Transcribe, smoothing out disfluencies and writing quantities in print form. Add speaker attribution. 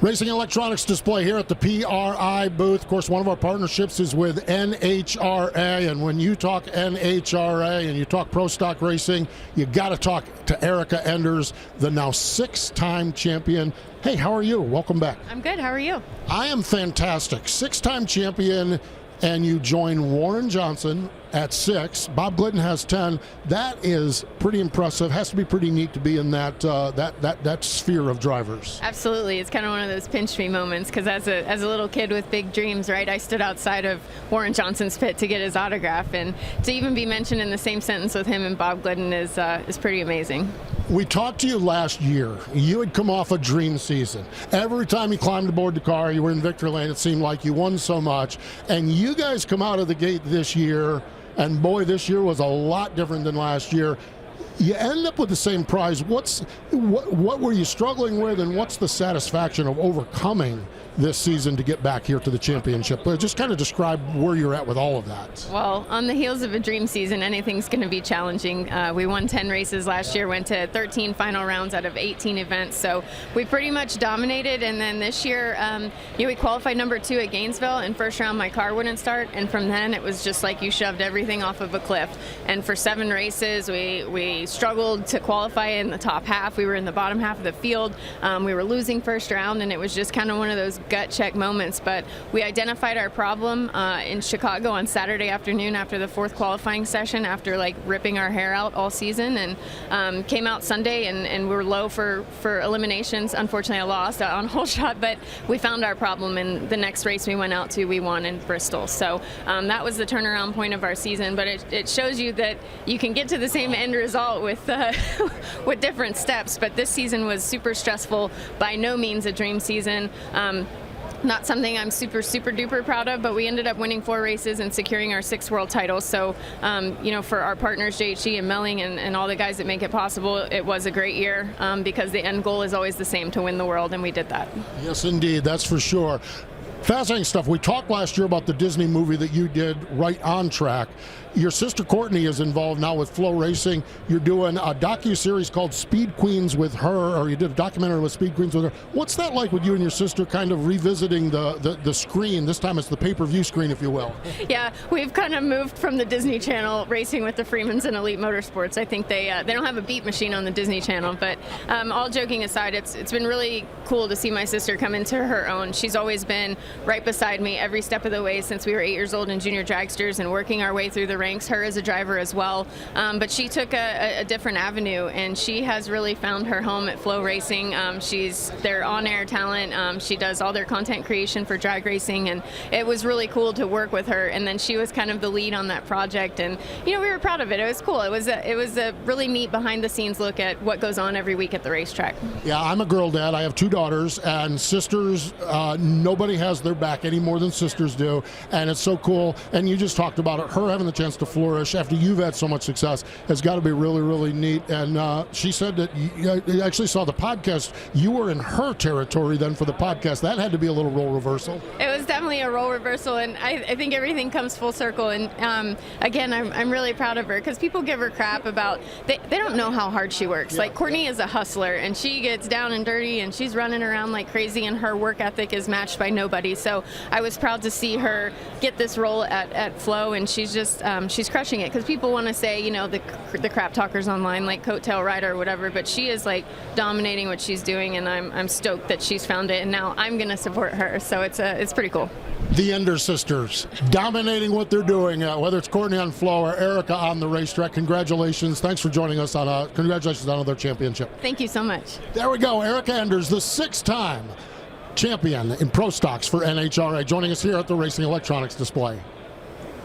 Speaker 1: Racing electronics display here at the PRI booth. Of course, one of our partnerships is with NHRA, and when you talk NHRA and you talk pro stock racing, you got to talk to Erica Enders, the now 6-time champion. Hey, how are you? Welcome back.
Speaker 2: I'm good. How are you?
Speaker 1: I am fantastic. 6-time champion, and you join Warren Johnson at 6. Bob Glidden has 10. That is pretty impressive. Has to be pretty neat to be in that sphere of drivers.
Speaker 2: Absolutely. It's kind of one of those pinch me moments because as a little kid with big dreams, right, I stood outside of Warren Johnson's pit to get his autograph, and to even be mentioned in the same sentence with him and Bob Glidden is pretty amazing.
Speaker 1: We talked to you last year. You had come off a dream season. Every time you climbed aboard the car, you were in victory lane. It seemed like you won so much. And you guys come out of the gate this year, and boy, this year was a lot different than last year. You end up with the same prize. What were you struggling with, and what's the satisfaction of overcoming this season to get back here to the championship? But just kind of describe where you're at with all of that.
Speaker 2: Well, on the heels of a dream season, anything's going to be challenging. We won 10 races last year, went to 13 final rounds out of 18 events, so we pretty much dominated. And then this year, we qualified number 2 at Gainesville, and first round my car wouldn't start, and from then it was just like you shoved everything off of a cliff. And for 7 races, we struggled to qualify in the top half. We were in the bottom half of the field. We were losing first round, and it was just kind of one of those gut check moments. But we identified our problem in Chicago on Saturday afternoon after the 4th qualifying session, after like ripping our hair out all season, and came out Sunday and we were low for eliminations. Unfortunately, I lost on hole shot, but we found our problem, and the next race we went out to, we won in Bristol. So that was the turnaround point of our season. But it shows you that you can get to the same end result with with different steps. But this season was super stressful, by no means a dream season. Not something I'm super duper proud of, but we ended up winning 4 races and securing our 6th world title. So, for our partners, JHG and Melling and all the guys that make it possible, it was a great year because the end goal is always the same, to win the world, and we did that.
Speaker 1: Yes, indeed. That's for sure. Fascinating stuff. We talked last year about the Disney movie that you did, Right on Track. Your sister Courtney is involved now with Flow Racing. You're doing a docu-series called Speed Queens with her, or you did a documentary with Speed Queens with her. What's that like with you and your sister kind of revisiting the screen? This time it's the pay-per-view screen, if you will.
Speaker 2: Yeah, we've kind of moved from the Disney Channel, racing with the Freemans and Elite Motorsports. I think they don't have a beat machine on the Disney Channel, but all joking aside, it's been really cool to see my sister come into her own. She's always been right beside me every step of the way since we were 8 years old in junior dragsters and working our way through the ranks, her as a driver as well. But she took a different avenue, and she has really found her home at Flow Racing. She's their on-air talent. She does all their content creation for drag racing, and it was really cool to work with her. And then she was kind of the lead on that project, and we were proud of it. It was cool. It was a really neat behind-the-scenes look at what goes on every week at the racetrack. Yeah,
Speaker 1: I'm a girl dad. I have 2 daughters, and sisters, nobody has their back any more than sisters do, and it's so cool. And you just talked about it, her having the chance to flourish after you've had so much success has got to be really, really neat. And she said that you actually saw the podcast. You were in her territory then for the podcast. That had to be a little role reversal.
Speaker 2: It was definitely a role reversal, and I think everything comes full circle. And again, I'm really proud of her, because people give her crap about they don't know how hard she works. Yeah. Like, Courtney is a hustler, and she gets down and dirty, and she's running around like crazy, and her work ethic is matched by nobody. So I was proud to see her get this role at Flow, and she's just she's crushing it, because people want to say, the crap talkers online, like coattail rider or whatever, but she is like dominating what she's doing, and I'm stoked that she's found it, and now I'm going to support her. So it's pretty cool.
Speaker 1: The Ender sisters dominating what they're doing, whether it's Courtney on Flow or Erica on the racetrack. Congratulations. Thanks for joining us congratulations on another championship.
Speaker 2: Thank you so much.
Speaker 1: There we go. Erica Enders, the 6-time champion in pro stocks for NHRA, joining us here at the Racing Electronics display.